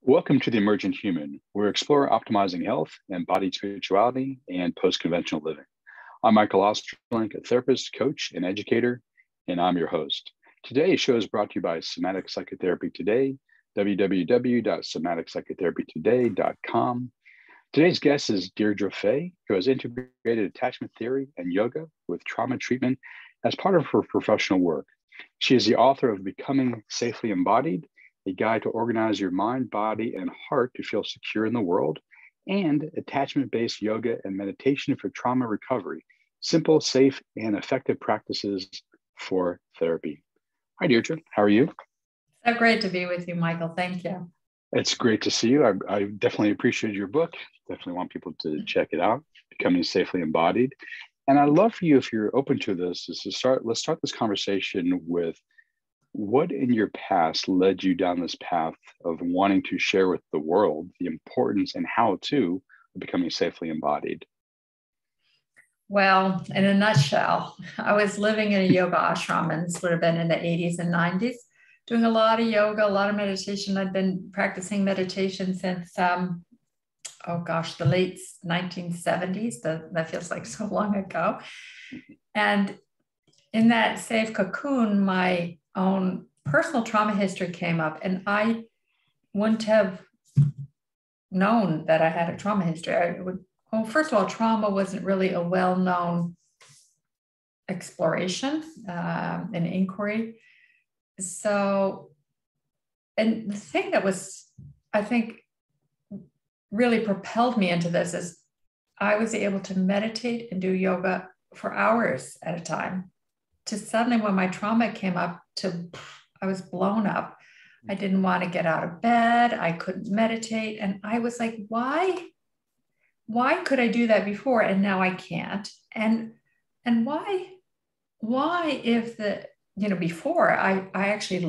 Welcome to the Emergent Human, where we explore optimizing health, embodied spirituality, and post-conventional living. I'm Michael Ostrolenk, a therapist, coach, and educator, and I'm your host. Today's show is brought to you by Somatic Psychotherapy Today, www.somaticpsychotherapytoday.com. Today's guest is Deirdre Fay, who has integrated attachment theory and yoga with trauma treatment as part of her professional work. She is the author of Becoming Safely Embodied, a guide to organize your mind, body, and heart to feel secure in the world, and attachment-based yoga and meditation for trauma recovery, simple, safe, and effective practices for therapy. Hi, Deirdre. How are you? So great to be with you, Michael. Thank you. It's great to see you. I definitely appreciate your book. Definitely want people to check it out, Becoming Safely Embodied. And I'd love for you, if you're open to this, let's start this conversation with what in your past led you down this path of wanting to share with the world the importance and how-to of becoming safely embodied? Well, in a nutshell, I was living in a yoga ashram, and this would have been in the 80s and 90s, doing a lot of yoga, a lot of meditation. I'd been practicing meditation since, the late 1970s. That feels like so long ago. And in that safe cocoon, my own personal trauma history came up, and I wouldn't have known that I had a trauma history. First of all, trauma wasn't really a well-known exploration and inquiry. So, and the thing that was, I think, really propelled me into this is I was able to meditate and do yoga for hours at a time. To suddenly, when my trauma came up, I was blown up. I didn't want to get out of bed. I couldn't meditate. And I was like, why could I do that before? And now I can't. And why if before I actually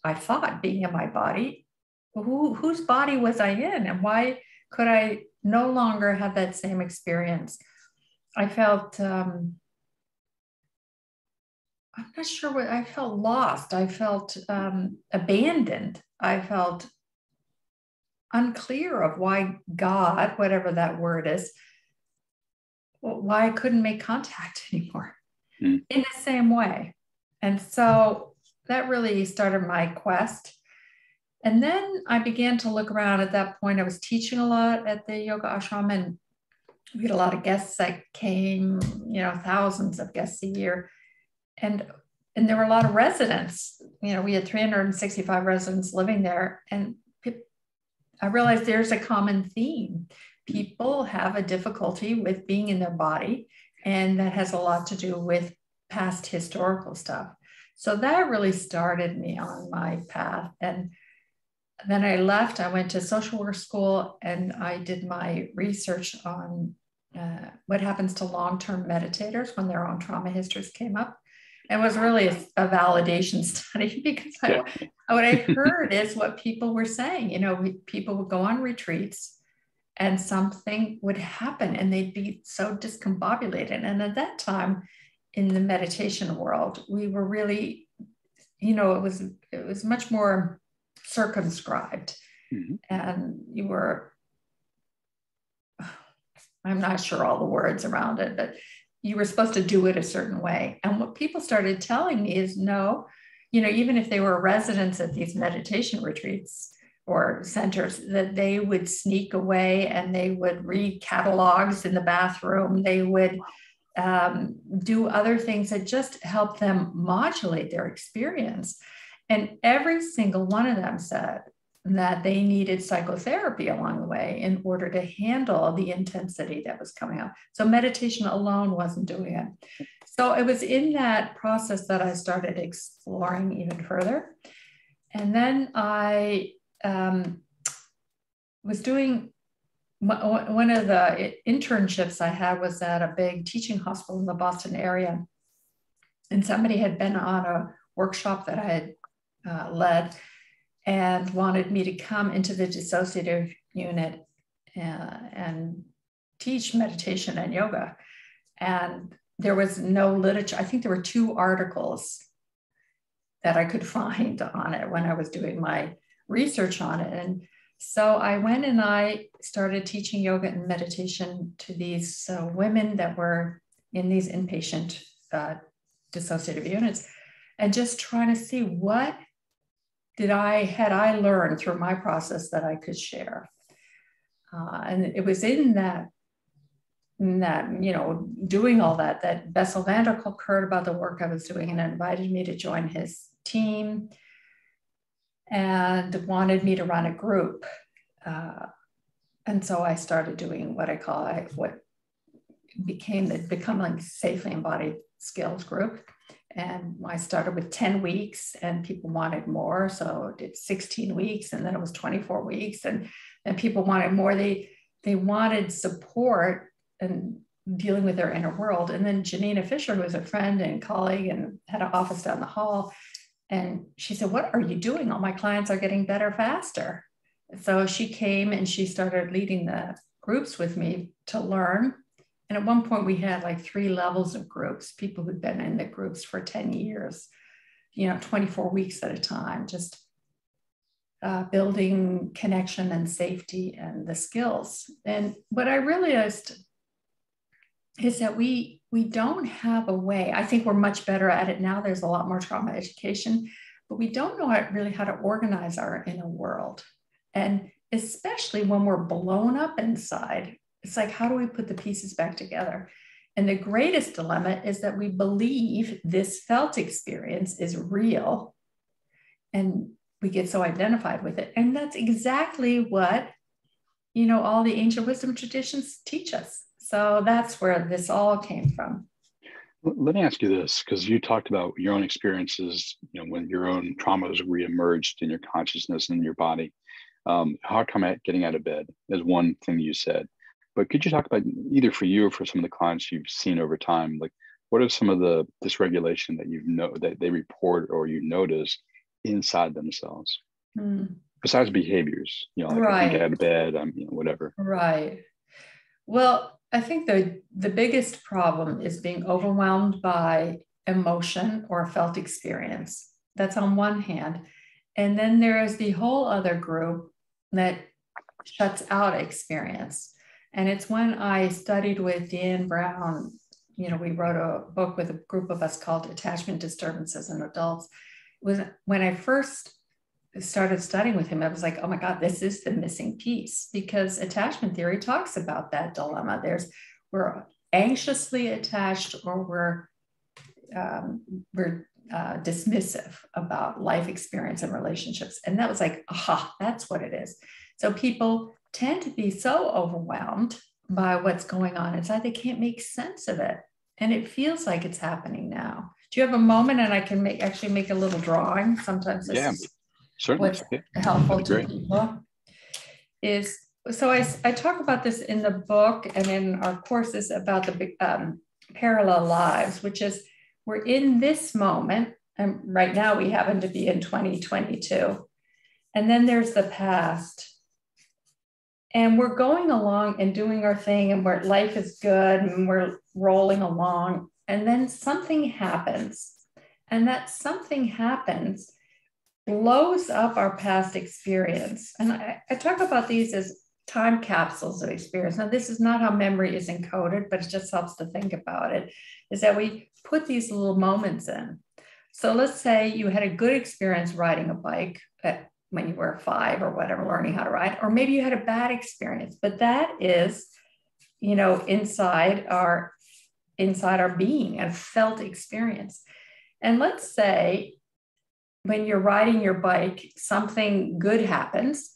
I thought being in my body, whose body was I in? And why could I no longer have that same experience? I felt, I'm not sure what I felt. Lost. I felt abandoned. I felt unclear of why God, whatever that word is, why I couldn't make contact anymore in the same way. And so that really started my quest. And then I began to look around. At that point, I was teaching a lot at the yoga ashram, and we had a lot of guests that came, thousands of guests a year. And there were a lot of residents. We had 365 residents living there. And I realized there's a common theme. People have a difficulty with being in their body, and that has a lot to do with past historical stuff. So that really started me on my path. And then I left. I went to social work school, and I did my research on what happens to long-term meditators when their own trauma histories came up. It was really a validation study, because what I heard is what people were saying. People would go on retreats and something would happen and they'd be so discombobulated. And at that time in the meditation world, we were really, it was much more circumscribed. Mm-hmm. And you were, I'm not sure all the words around it, but you were supposed to do it a certain way. And what people started telling me is no, even if they were residents at these meditation retreats or centers, that they would sneak away and they would read catalogs in the bathroom. They would do other things that just help them modulate their experience. And every single one of them said that they needed psychotherapy along the way in order to handle the intensity that was coming up. So meditation alone wasn't doing it. So it was in that process that I started exploring even further. And then I was doing, one of the internships I had was at a big teaching hospital in the Boston area. And somebody had been on a workshop that I had led and wanted me to come into the dissociative unit and teach meditation and yoga. And there was no literature. I think there were 2 articles that I could find on it when I was doing my research on it. And So I went and I started teaching yoga and meditation to these women that were in these inpatient dissociative units, and just trying to see what had I learned through my process that I could share. And it was in that, doing all that Bessel van der Kolk heard about the work I was doing and invited me to join his team and wanted me to run a group. And so I started doing what become like Safely Embodied Skills group. And I started with 10 weeks and people wanted more. So I did 16 weeks and then it was 24 weeks. And people wanted more. They wanted support and dealing with their inner world. And then Janina Fisher, who was a friend and colleague and had an office down the hall, and she said, "What are you doing? All my clients are getting better faster." So she came and she started leading the groups with me to learn. And at one point we had like 3 levels of groups, people who'd been in the groups for 10 years, 24 weeks at a time, just building connection and safety and the skills. And what I realized is that we don't have a way. I think we're much better at it now. There's a lot more trauma education, but we don't know really how to organize our inner world. And especially when we're blown up inside, it's like, how do we put the pieces back together? And the greatest dilemma is that we believe this felt experience is real and we get so identified with it. And that's exactly what, all the ancient wisdom traditions teach us. So that's where this all came from. Let me ask you this, because you talked about your own experiences, when your own traumas reemerged in your consciousness and in your body. How come getting out of bed is one thing you said. But could you talk about, either for you or for some of the clients you've seen over time, like what are some of the dysregulation that that they report or you notice inside themselves? Besides behaviors, right. I can't get out of bed, whatever. Right. Well, I think the biggest problem is being overwhelmed by emotion or felt experience. That's on one hand. And then there is the whole other group that shuts out experience. And it's when I studied with Dan Brown, we wrote a book with a group of us called Attachment Disturbances in Adults. It was when I first started studying with him, I was like, oh my God, this is the missing piece, because attachment theory talks about that dilemma. We're anxiously attached, or we're dismissive about life experience and relationships. And that was like, aha, that's what it is. So people tend to be so overwhelmed by what's going on inside, they can't make sense of it. And it feels like it's happening now. Do you have a moment? And I can actually make a little drawing. Sometimes this is certainly. what's helpful to people. So I talk about this in the book and in our courses about the parallel lives, which is we're in this moment. And right now we happen to be in 2022. And then there's the past. And we're going along and doing our thing, and life is good and we're rolling along. And then something happens. And that something happens blows up our past experience. And I talk about these as time capsules of experience. Now, this is not how memory is encoded, but it just helps to think about it, is that we put these little moments in. So let's say you had a good experience riding a bike when you were 5 or whatever, learning how to ride, or maybe you had a bad experience, but that is, inside our being, a felt experience. And let's say when you're riding your bike, something good happens.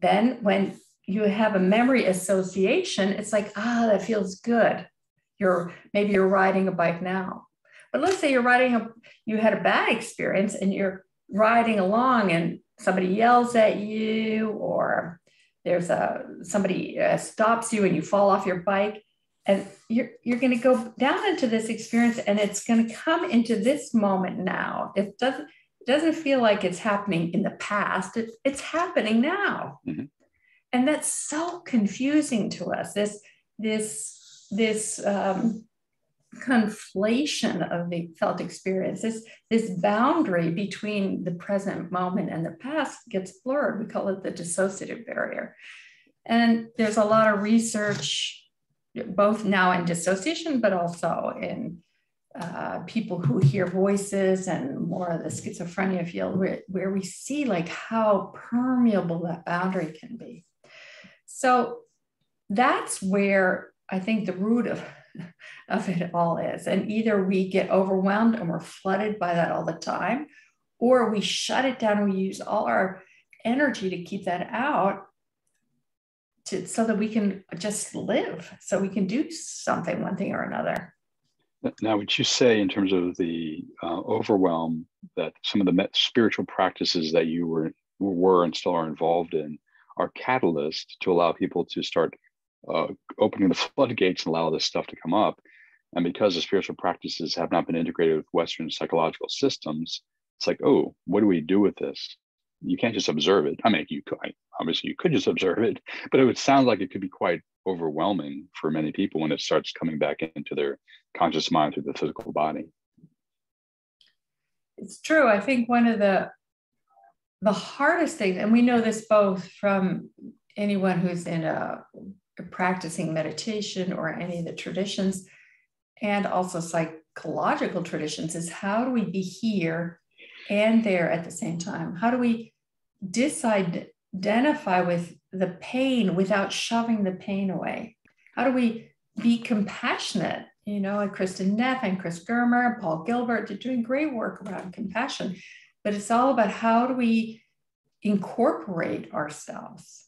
Then when you have a memory association, it's like, that feels good. Maybe you're riding a bike now. But let's say you had a bad experience and you're riding along and somebody yells at you, or there's somebody stops you and you fall off your bike, and you're going to go down into this experience, and it's going to come into this moment now. It doesn't feel like it's happening in the past. It's happening now. Mm-hmm. And that's so confusing to us. This conflation of the felt experience, this boundary between the present moment and the past gets blurred. We call it the dissociative barrier. And there's a lot of research, both now in dissociation, but also in people who hear voices and more of the schizophrenia field, where we see like how permeable that boundary can be. So that's where I think the root of it all is. And either we get overwhelmed and we're flooded by that all the time, or we shut it down and we use all our energy to keep that out so that we can just live, so we can do something, one thing or another. Now, would you say in terms of the overwhelm that some of the spiritual practices that you were and still are involved in are catalysts to allow people to start opening the floodgates and allow this stuff to come up? And because the spiritual practices have not been integrated with Western psychological systems, it's like, oh, what do we do with this? You can't just observe it. I mean, obviously you could just observe it, but it would sound like it could be quite overwhelming for many people when it starts coming back into their conscious mind through the physical body. It's true. I think one of the hardest things, and we know this both from anyone who's in a practicing meditation or any of the traditions, and also psychological traditions, is how do we be here and there at the same time? How do we identify with the pain without shoving the pain away? How do we be compassionate? You know, like Kristen Neff and Chris Germer and Paul Gilbert, they're doing great work around compassion, but it's all about how do we incorporate ourselves?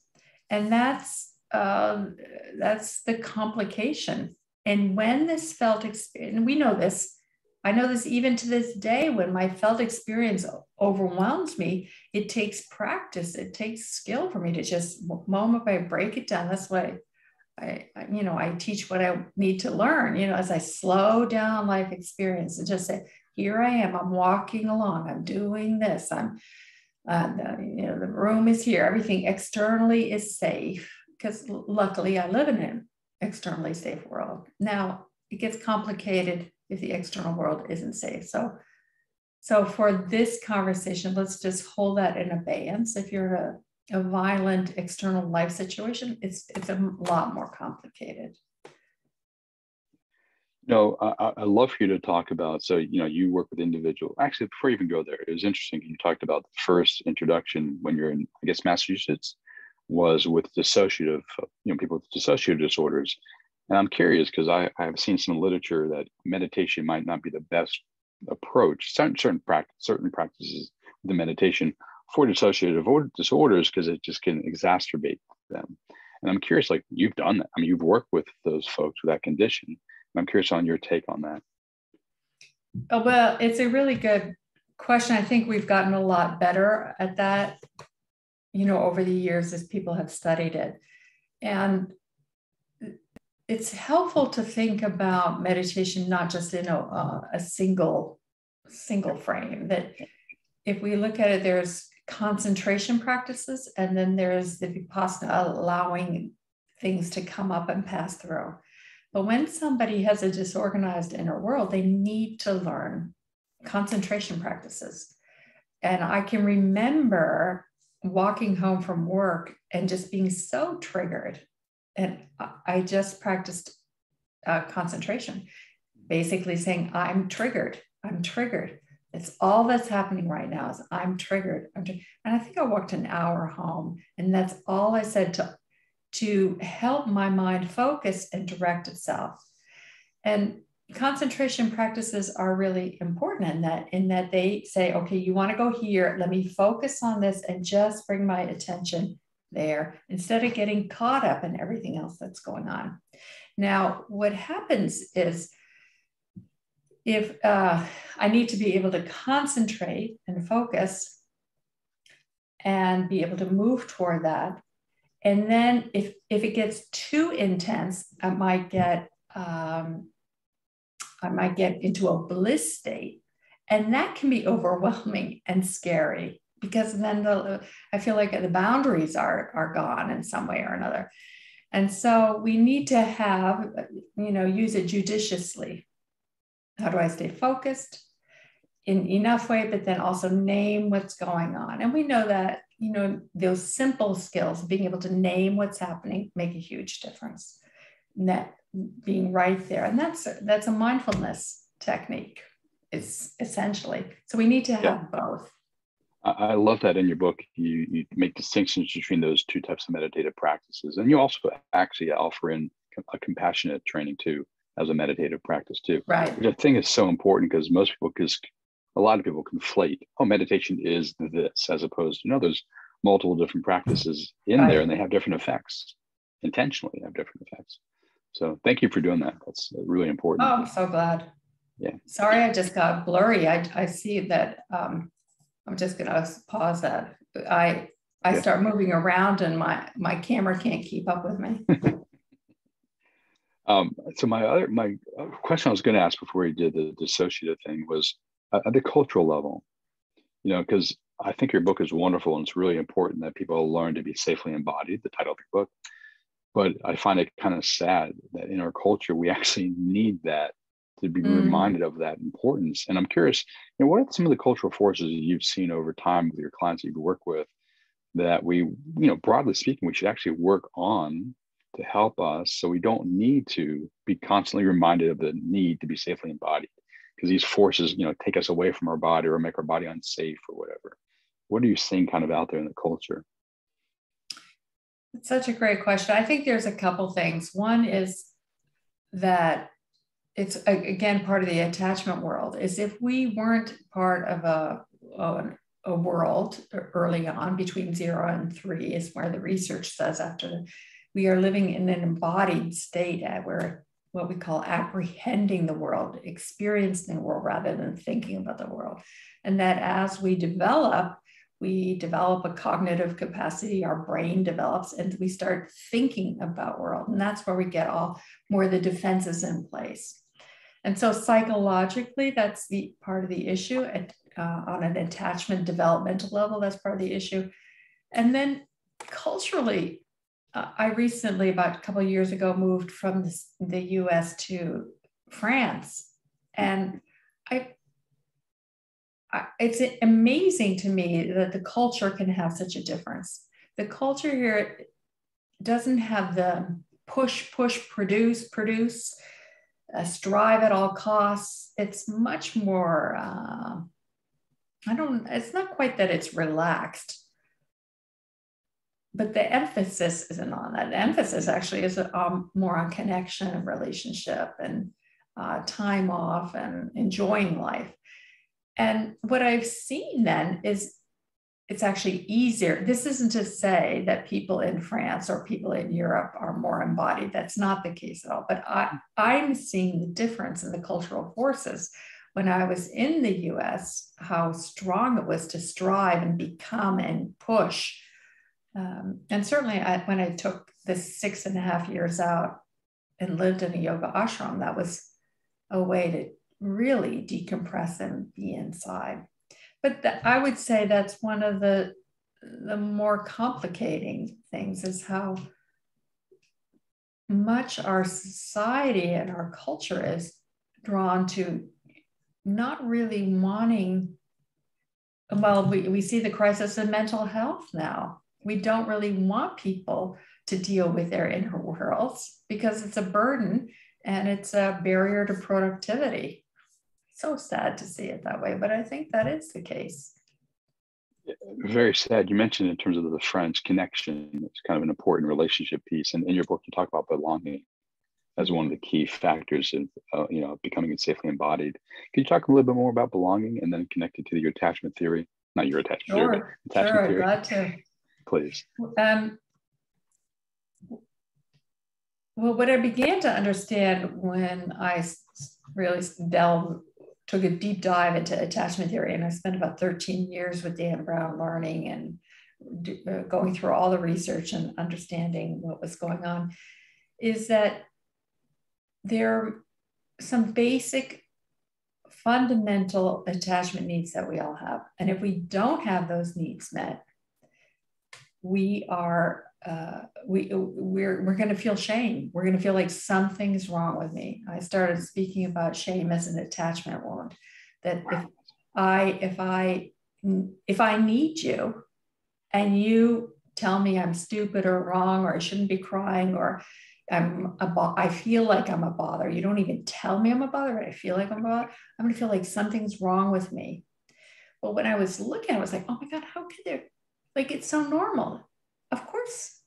And that's the complication. And when this felt experience, and we know this, I know this even to this day, when my felt experience overwhelms me, it takes practice, it takes skill for me to just moment by break it down. That's why I teach what I need to learn, as I slow down life experience and just say, here I am, I'm walking along, I'm doing this, the room is here, everything externally is safe, because luckily I live in an externally safe world. Now it gets complicated if the external world isn't safe. So for this conversation, let's just hold that in abeyance. If you're a violent external life situation, it's a lot more complicated. No, I love for you to talk about, so, you work with individuals. Actually, before you even go there, it was interesting. You talked about the first introduction when you're in, I guess, Massachusetts, was with dissociative, people with dissociative disorders. And I'm curious because I have seen some literature that meditation might not be the best approach. Certain practices with the meditation for dissociative disorders, because it just can exacerbate them. And I'm curious, like, you've done that. I mean, you've worked with those folks with that condition. And I'm curious on your take on that. Oh, well, it's a really good question. I think we've gotten a lot better at that, over the years as people have studied it. And it's helpful to think about meditation not just in a single frame. That if we look at it, there's concentration practices, and then there's the vipassana, allowing things to come up and pass through. But when somebody has a disorganized inner world, they need to learn concentration practices. And I can remember walking home from work and just being so triggered. And I just practiced concentration, basically saying, I'm triggered. It's all that's happening right now is I'm triggered. And I think I walked an hour home, and that's all I said to help my mind focus and direct itself. And concentration practices are really important in that they say, okay, you want to go here, let me focus on this and just bring my attention there instead of getting caught up in everything else that's going on. Now, what happens is if I need to be able to concentrate and focus and be able to move toward that. And then if it gets too intense, I might get into a bliss state. And that can be overwhelming and scary, because then I feel like the boundaries are gone in some way or another. And so we need to have, use it judiciously. How do I stay focused in enough way, but then also name what's going on? And we know that, those simple skills, being able to name what's happening, make a huge difference. And that being right there. And that's a mindfulness technique, is essentially. So we need to have both. I love that in your book. You make distinctions between those two types of meditative practices. And you also actually offer in a compassionate training too, as a meditative practice too. Right. Which I think is so important because a lot of people conflate, meditation is this, as opposed to, there's multiple different practices in there and they have different effects, intentionally have different effects. So thank you for doing that. That's really important. Oh, I'm so glad. Yeah. Sorry, I just got blurry. I see that. I'm just going to pause that. I start moving around and my camera can't keep up with me. So my question I was going to ask before you did the dissociative thing was at the cultural level, because I think your book is wonderful and it's really important that people learn to be safely embodied, the title of the book. But I find it kind of sad that in our culture, we actually need that, to be reminded of that importance. And I'm curious, what are some of the cultural forces you've seen over time with your clients that you work with that we, broadly speaking, we should actually work on to help us so we don't need to be constantly reminded of the need to be safely embodied? Because these forces, take us away from our body or make our body unsafe or whatever. What are you seeing kind of out there in the culture? It's such a great question. I think there's a couple things. One is that it's, again, part of the attachment world, is if we weren't part of a world early on between 0 and 3 is where the research says we are living in an embodied state where what we call apprehending the world, experiencing the world rather than thinking about the world. And that as we develop a cognitive capacity, our brain develops, and we start thinking about world. And that's where we get all more the defenses in place. And so psychologically, that's the part of the issue. On an attachment developmental level, that's part of the issue. And then culturally, I recently, about a couple of years ago, moved from the US to France. And it's amazing to me that the culture can have such a difference. The culture here doesn't have the push, produce, strive at all costs. It's much more, it's not quite that it's relaxed, but the emphasis isn't on that. The emphasis actually is more on connection and relationship and time off and enjoying life. And what I've seen then is it's actually easier. This isn't to say that people in France or people in Europe are more embodied. That's not the case at all. But I'm seeing the difference in the cultural forces. When I was in the US, how strong it was to strive and become and push. And certainly when I took the 6.5 years out and lived in a yoga ashram, that was a way to really decompress and be inside. But I would say that's one of the more complicating things, is how much our society and our culture is drawn to not really wanting, we see the crisis in mental health now. We don't really want people to deal with their inner worlds because it's a burden and it's a barrier to productivity. So sad to see it that way, but I think that is the case. Very sad. You mentioned in terms of the French connection, it's kind of an important relationship piece. And in your book, you talk about belonging as one of the key factors of becoming safely embodied. Can you talk a little bit more about belonging and then connect it to your attachment theory? Not your attachment theory, but attachment theory. Glad to. Please. Well, what I began to understand when I really took a deep dive into attachment theory, and I spent about 13 years with Dan Brown learning and going through all the research and understanding what was going on, is that there are some basic fundamental attachment needs that we all have. And if we don't have those needs met, we are we're going to feel shame. We're going to feel like something's wrong with me. I started speaking about shame as an attachment wound. That if I need you, and you tell me I'm stupid or wrong, or I shouldn't be crying, or I feel like I'm a bother. You don't even tell me I'm a bother, but I feel like I'm a bother. I'm going to feel like something's wrong with me. But when I was looking, I was like, oh my God, how could there? Like, it's so normal. Of course,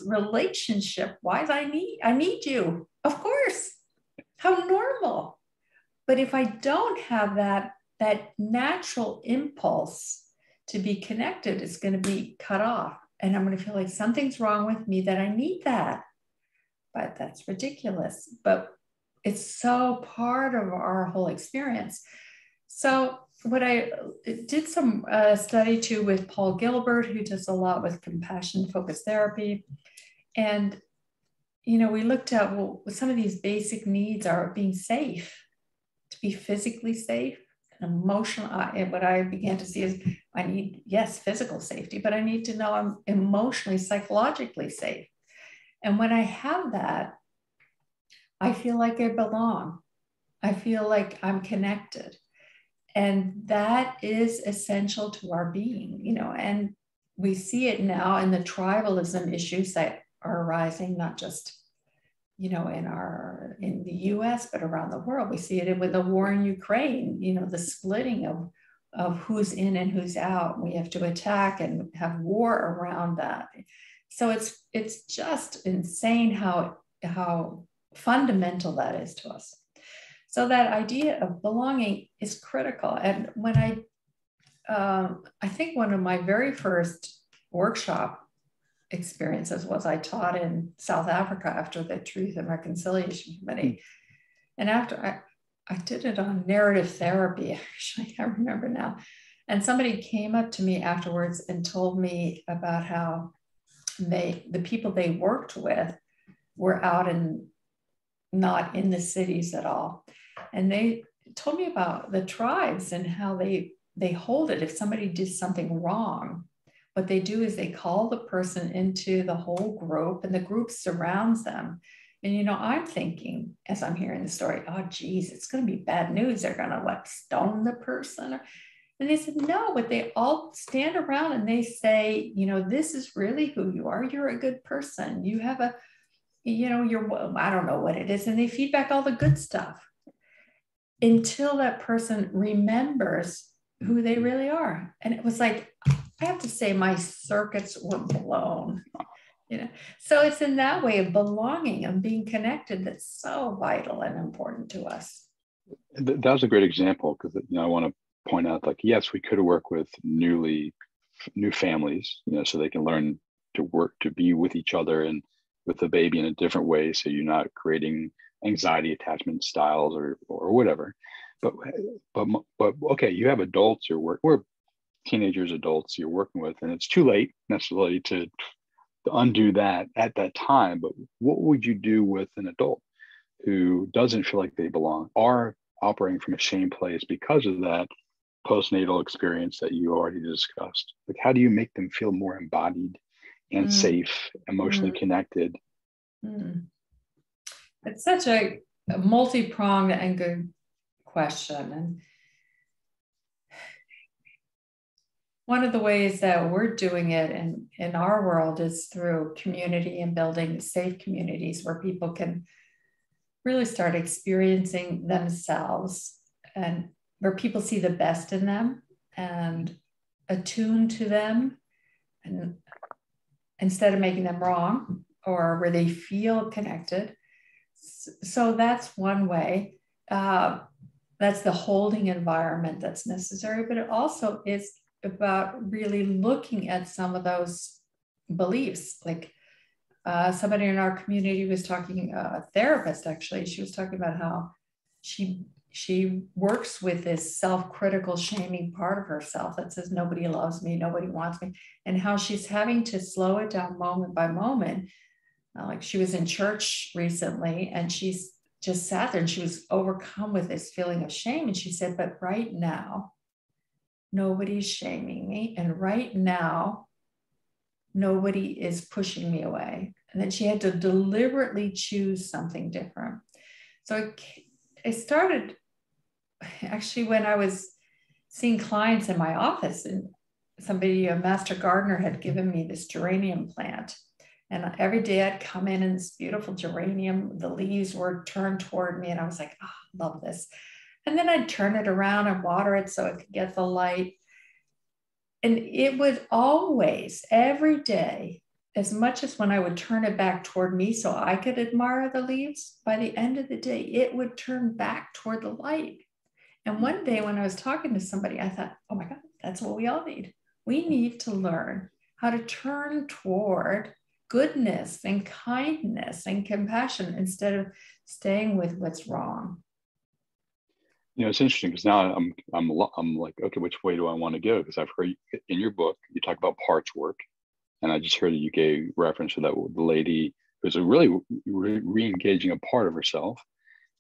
relationship wise, I need you. Of course, how normal. But if I don't have that natural impulse to be connected, it's going to be cut off. And I'm going to feel like something's wrong with me that I need that. But that's ridiculous. But it's so part of our whole experience. So what I did some study too with Paul Gilbert, who does a lot with compassion-focused therapy. And, we looked at, well, some of these basic needs are being safe, to be physically safe, and emotional. And what I began to see is I need, yes, physical safety, but I need to know I'm emotionally, psychologically safe. And when I have that, I feel like I belong. I feel like I'm connected. And that is essential to our being, and we see it now in the tribalism issues that are arising, not just, in the US, but around the world. We see it with the war in Ukraine, the splitting of who's in and who's out. We have to attack and have war around that. So it's just insane how fundamental that is to us. So that idea of belonging is critical. And when I think one of my very first workshop experiences was I taught in South Africa after the Truth and Reconciliation Committee. And after I did it on narrative therapy, actually, I remember now. And somebody came up to me afterwards and told me about how the people they worked with were out and not in the cities at all. And they told me about the tribes and how they hold it. If somebody did something wrong, what they do is they call the person into the whole group, and the group surrounds them. And, I'm thinking, as I'm hearing the story, oh, geez, it's going to be bad news. They're going to stone the person. And they said, no, but they all stand around and they say, this is really who you are. You're a good person. You have I don't know what it is. And they feed back all the good stuff until that person remembers who they really are. And it was like, I have to say my circuits were blown, So it's in that way of belonging and being connected that's so vital and important to us. That was a great example, because I want to point out, yes, we could work with new families, so they can learn to be with each other and with the baby in a different way, so you're not creating anxiety attachment styles or whatever. But okay, you have adults or teenagers, adults you're working with, and it's too late necessarily to undo that at that time. But what would you do with an adult who doesn't feel like they belong, are operating from a shame place because of that postnatal experience that you already discussed? How do you make them feel more embodied and safe, emotionally connected? It's such a multi-pronged and good question. And one of the ways that we're doing it in our world is through community and building safe communities where people can really start experiencing themselves, and where people see the best in them and attune to them, and instead of making them wrong, or where they feel connected. So that's one way. That's the holding environment that's necessary, but it also is about really looking at some of those beliefs. Somebody in our community was talking, a therapist actually, she was talking about how she works with this self-critical shaming part of herself that says, nobody loves me, nobody wants me, and how she's having to slow it down moment by moment. She was in church recently and she's just sat there and she was overcome with this feeling of shame. And she said, but right now, nobody's shaming me. And right now, nobody is pushing me away. And then she had to deliberately choose something different. So it started actually when I was seeing clients in my office, and somebody, a master gardener, had given me this geranium plant. And every day I'd come in and this beautiful geranium, the leaves were turned toward me. And I was like, oh, I love this. And then I'd turn it around and water it so it could get the light. And it would always, every day, as much as when I would turn it back toward me so I could admire the leaves, by the end of the day, it would turn back toward the light. And one day when I was talking to somebody, I thought, oh my God, that's what we all need. We need to learn how to turn toward goodness and kindness and compassion instead of staying with what's wrong. You know, it's interesting because now I'm like, okay, which way do I want to go? Because I've heard in your book you talk about parts work, and I just heard that you gave reference to that the lady who's really re-engaging a part of herself,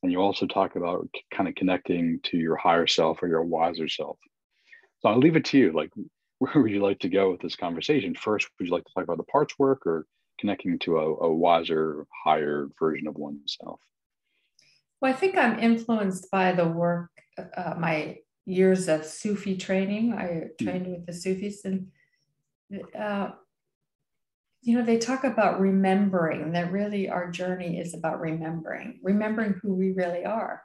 and you also talk about kind of connecting to your higher self or your wiser self. So I'll leave it to you. Like, where would you like to go with this conversation? First, would you like to talk about the parts work or connecting to a wiser, higher version of oneself? Well, I think I'm influenced by the work, my years of Sufi training. I trained with the Sufis, and you know, they talk about remembering, that really our journey is about remembering who we really are.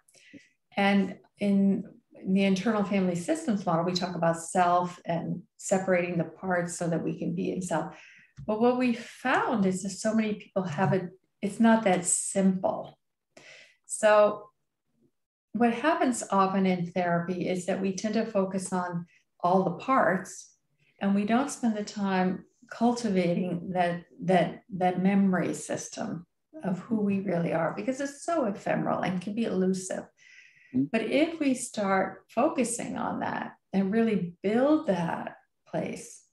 And in the internal family systems model, we talk about self and separating the parts so that we can be in self. But what we found is that so many people have it, it's not that simple. So what happens often in therapy is that we tend to focus on all the parts, and we don't spend the time cultivating that memory system of who we really are, because it's so ephemeral and can be elusive. But if we start focusing on that and really build that place,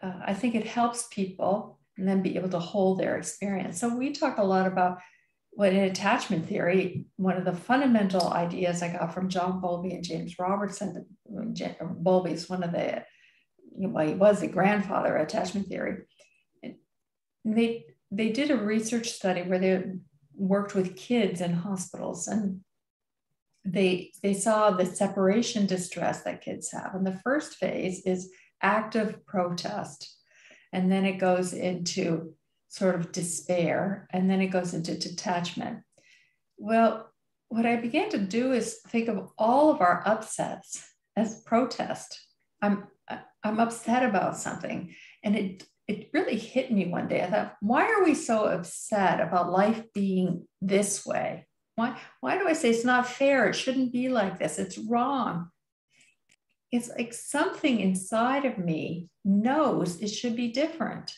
I think it helps people and then be able to hold their experience. So we talk a lot about what in attachment theory, one of the fundamental ideas I got from John Bowlby and James Robertson. Bowlby is one of the, well, he was the grandfather of attachment theory. And they did a research study where they worked with kids in hospitals, and they saw the separation distress that kids have. And the first phase is active protest. And then it goes into sort of despair, and then it goes into detachment. Well, what I began to do is think of all of our upsets as protest. I'm upset about something. And it really hit me one day. I thought, why are we so upset about life being this way? Why do I say it's not fair? It shouldn't be like this. It's wrong. It's like something inside of me knows it should be different.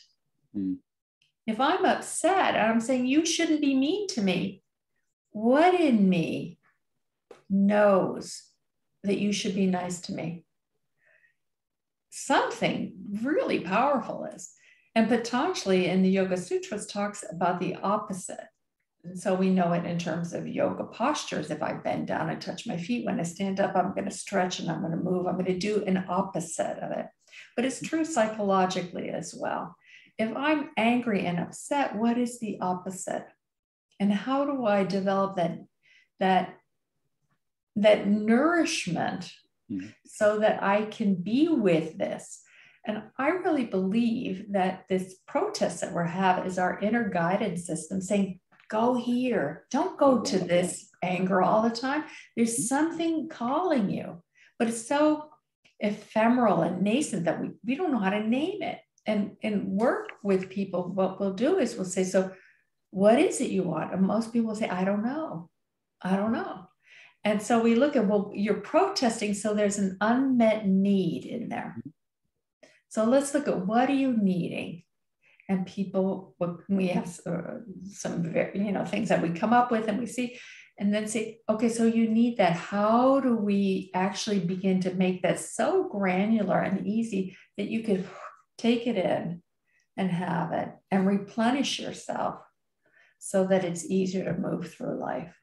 If I'm upset and I'm saying you shouldn't be mean to me, what in me knows that you should be nice to me? Something really powerful is. And Patanjali in the Yoga Sutras talks about the opposite. And so we know it in terms of yoga postures. If I bend down and touch my feet, when I stand up, I'm going to stretch and I'm going to move. I'm going to do an opposite of it. But it's true psychologically as well. If I'm angry and upset, what is the opposite? And how do I develop that nourishment so that I can be with this? And I really believe that this protest that we're having is our inner guidance system saying, go here. Don't go to this anger all the time. There's something calling you, but it's so ephemeral and nascent that we don't know how to name it. And work with people, what we'll do is we'll say, so what is it you want? And most people will say, I don't know. And so we look at, well, you're protesting, so there's an unmet need in there. So let's look at, what are you needing? And people, we have some things that we come up with and we see, and then say, okay, so you need that. How do we actually begin to make that so granular and easy that you could take it in and have it and replenish yourself so that it's easier to move through life?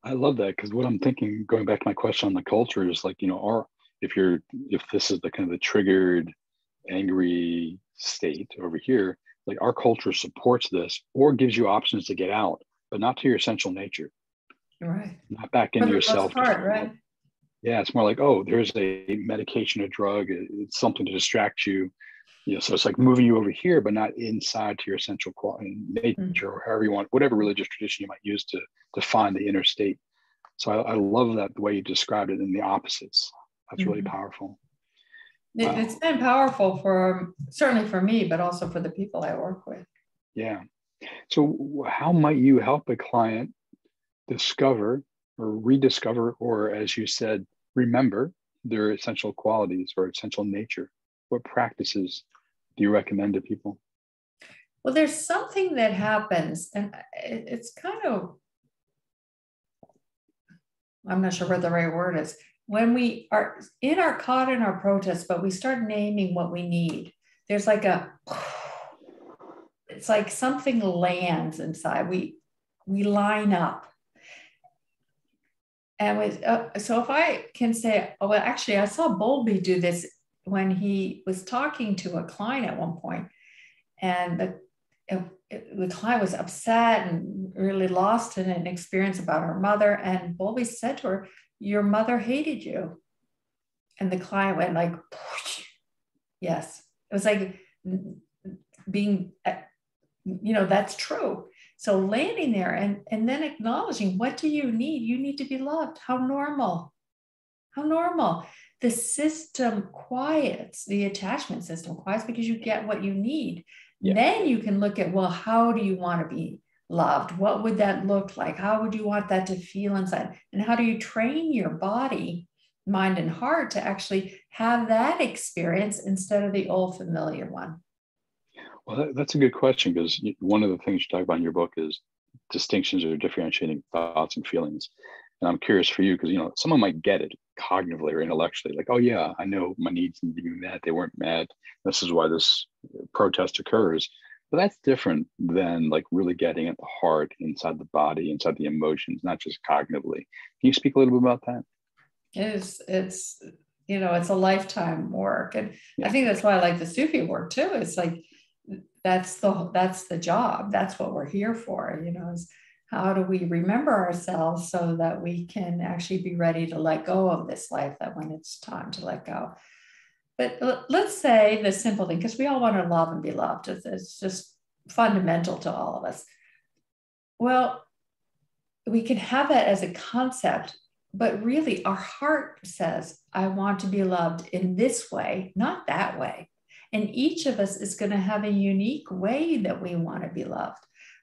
I love that, because what I'm thinking, going back to my question on the culture, is like, if this is the kind of the triggered, angry, state over here, like our culture supports this or gives you options to get out, but not to your essential nature. Right. Not back For into the most yourself. part, right? Yeah, it's more like, oh, there's a medication, a drug, it's something to distract you. So it's like moving you over here, but not inside to your essential quality, nature, or however you want, whatever religious tradition you might use to define the inner state. So I love that the way you described it in the opposites. That's really powerful. Wow. It's been powerful certainly for me, but also for the people I work with. Yeah. So how might you help a client discover or rediscover, or as you said, remember their essential qualities or essential nature? What practices do you recommend to people? Well, there's something that happens, and it's kind of, I'm not sure what the right word is. When we are caught in our protest, but we start naming what we need, there's like it's like something lands inside. We line up. And so if I can say, oh, well, actually, I saw Bowlby do this when he was talking to a client at one point, and the client was upset and really lost in an experience about her mother. And Bowlby said to her, "Your mother hated you." And the client went like, yes. It was like being, that's true. So landing there and then acknowledging, what do you need? You need to be loved. How normal. How normal. The system quiets, the attachment system quiets because you get what you need. Yeah. Then you can look at, well, how do you want to be loved? What would that look like? How would you want that to feel inside? And how do you train your body, mind, and heart to actually have that experience instead of the old familiar one? Well, that's a good question, because one of the things you talk about in your book is distinctions or differentiating thoughts and feelings. And I'm curious for you, because someone might get it cognitively or intellectually, like, oh yeah, I know my needs need to be met. They weren't met. This is why this protest occurs. But that's different than like really getting at the heart, inside the body, inside the emotions, not just cognitively. Can you speak a little bit about that? It's a lifetime work. And yeah. I think that's why I like the Sufi work too. It's like, that's the job. That's what we're here for, is how do we remember ourselves so that we can actually be ready to let go of this life, that when it's time to let go. But let's say the simple thing, because we all want to love and be loved. It's just fundamental to all of us. Well, we can have that as a concept, but really our heart says, I want to be loved in this way, not that way. And each of us is going to have a unique way that we want to be loved.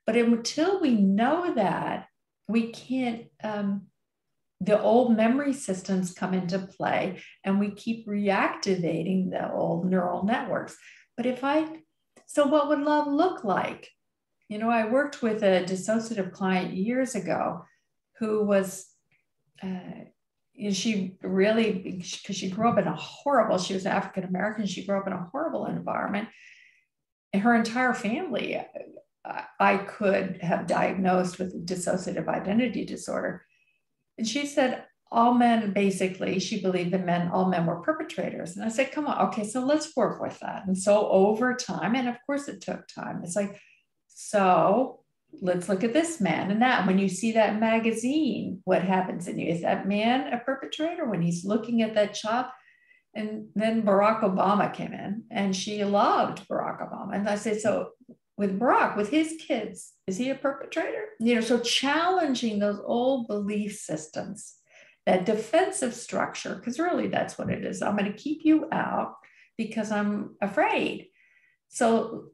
But until we know that, we can't, the old memory systems come into play and we keep reactivating the old neural networks. But so what would love look like? I worked with a dissociative client years ago who was, she really, because she grew up in she was African-American, she grew up in a horrible environment. And her entire family, I could have diagnosed with dissociative identity disorder. And she said, all men, basically, she believed all men were perpetrators. And I said, come on, okay, so let's work with that. And so over time, and of course it took time, it's like, so let's look at this man and that. When you see that magazine, what happens in you? Is that man a perpetrator when he's looking at that child? And then Barack Obama came in and she loved Barack Obama. And I said, so with Barack, with his kids, is he a perpetrator? So challenging those old belief systems, that defensive structure, because really that's what it is. I'm going to keep you out because I'm afraid. So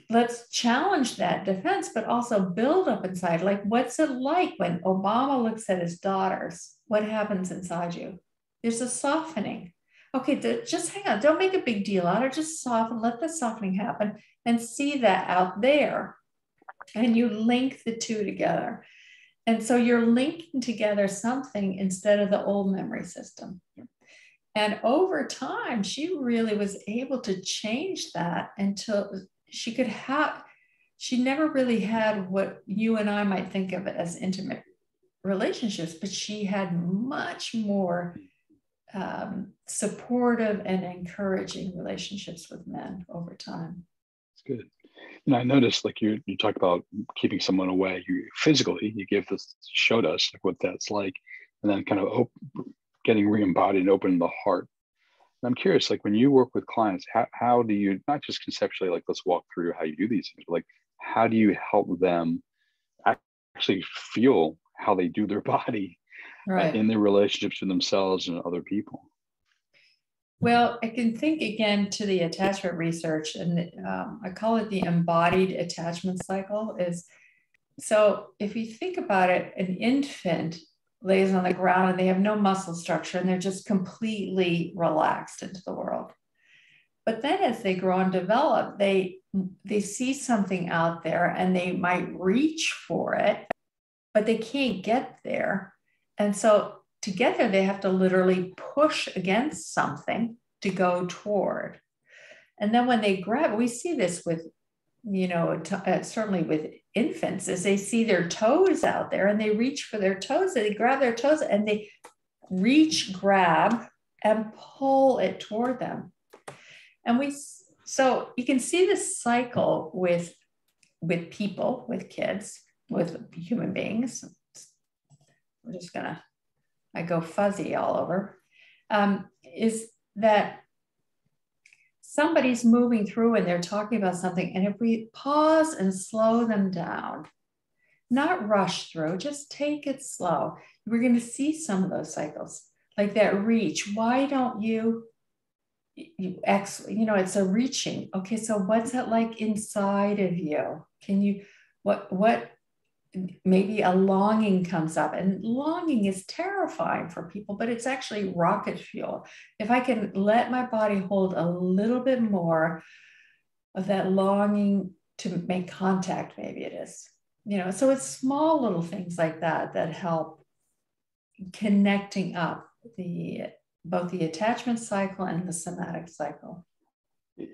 let's challenge that defense, but also build up inside. Like, what's it like when Obama looks at his daughters? What happens inside you? There's a softening. Okay, just hang on. Don't make a big deal out of it. Just soften, let the softening happen and see that out there. And you link the two together. And so you're linking together something instead of the old memory system. And over time, she really was able to change that until she never really had what you and I might think of as intimate relationships, but she had much more supportive and encouraging relationships with men over time. It's good. And I noticed, like you talk about keeping someone away. You physically, showed us like what that's like, and then kind of getting re-embodied and opening the heart. And I'm curious, like when you work with clients, how do you, not just conceptually, like let's walk through how you do these things, but like how do you help them actually feel how they do their body in their relationships with themselves and other people? Well, I can think again to the attachment research, and I call it the embodied attachment cycle. So if you think about it, an infant lays on the ground and they have no muscle structure and they're just completely relaxed into the world. But then as they grow and develop, they see something out there and they might reach for it, but they can't get there. And so to get there, they have to literally push against something to go toward. And then when they grab, we see this with, certainly with infants, as they see their toes out there and they reach for their toes, and they grab their toes and they reach, grab, and pull it toward them. And so you can see this cycle with people, with kids, with human beings. We're just I go fuzzy all over, is that somebody's moving through and they're talking about something. And if we pause and slow them down, not rush through, just take it slow, we're going to see some of those cycles, like that reach. Why don't it's a reaching. Okay, so what's that like inside of you? Can you, what maybe a longing comes up, and longing is terrifying for people, but it's actually rocket fuel. If I can let my body hold a little bit more of that longing to make contact, maybe it is, so it's small little things like that help connecting up both the attachment cycle and the somatic cycle.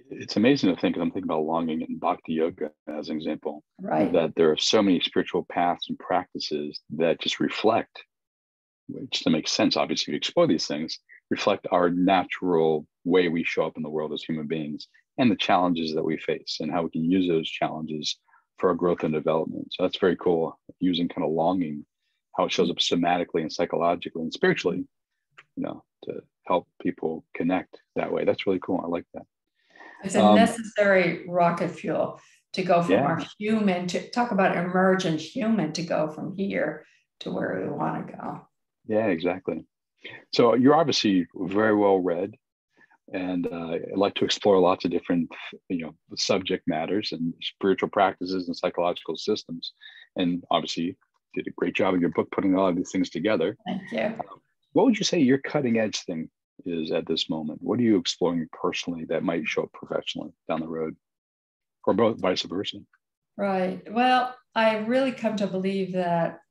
It's amazing to think, I'm thinking about longing in Bhakti Yoga as an example, right? That there are so many spiritual paths and practices that just reflect, which to make sense, obviously, to explore these things, reflect our natural way we show up in the world as human beings and the challenges that we face and how we can use those challenges for our growth and development. So that's very cool, using kind of longing, how it shows up somatically and psychologically and spiritually, to help people connect that way. That's really cool. I like that. It's a necessary rocket fuel to go from our human, to talk about emergent human, to go from here to where we want to go. Yeah, exactly. So you're obviously very well read, and like to explore lots of different, subject matters and spiritual practices and psychological systems. And obviously did a great job in your book putting all of these things together. Thank you. What would you say your cutting edge thing is at this moment? What are you exploring personally that might show up professionally down the road, or both, vice versa? Right. Well, I really come to believe that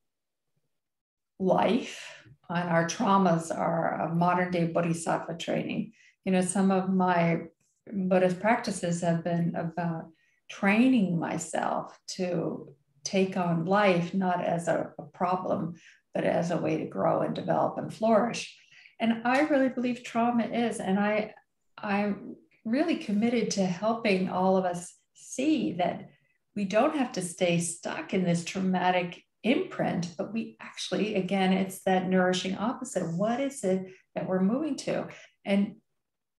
life and our traumas are a modern day bodhisattva training. Some of my Buddhist practices have been about training myself to take on life not as a problem, but as a way to grow and develop and flourish. And I really believe trauma is, and I'm really committed to helping all of us see that we don't have to stay stuck in this traumatic imprint, but we actually, again, it's that nourishing opposite. What is it that we're moving to? And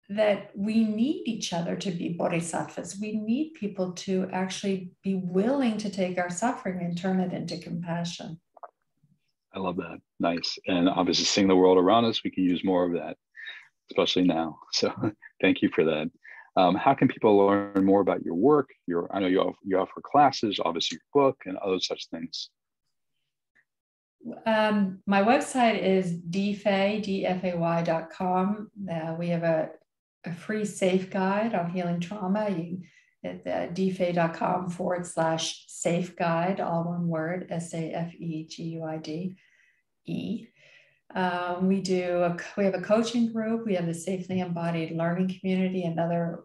that we need each other to be bodhisattvas. We need people to actually be willing to take our suffering and turn it into compassion. I love that. Nice. And obviously seeing the world around us, we can use more of that, especially now. So thank you for that. How can people learn more about your work? I know you offer classes, obviously your book and other such things. My website is dfay.com. We have a free safe guide on healing trauma. You at dfay.com/safe guide, all one word, SAFEGUIDE. We have a coaching group. We have the Safely Embodied learning community, another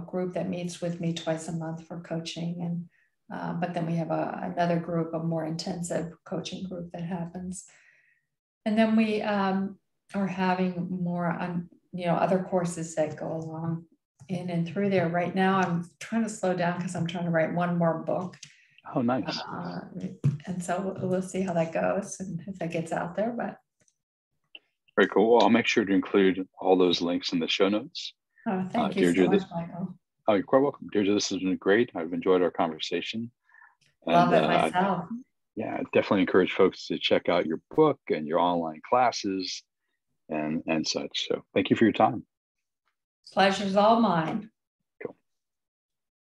group that meets with me twice a month for coaching. And but then we have another group, a more intensive coaching group that happens. And then we or having more on, other courses that go along in and through there. Right now, I'm trying to slow down because I'm trying to write one more book. Oh, nice. And so we'll see how that goes and if that gets out there. But very cool. Well, I'll make sure to include all those links in the show notes. Oh, thank you Deirdre, so much, Michael. Oh, you're quite welcome. Deirdre, this has been great. I've enjoyed our conversation. Love it myself. Yeah, I definitely encourage folks to check out your book and your online classes and such. So thank you for your time. Pleasure's all mine.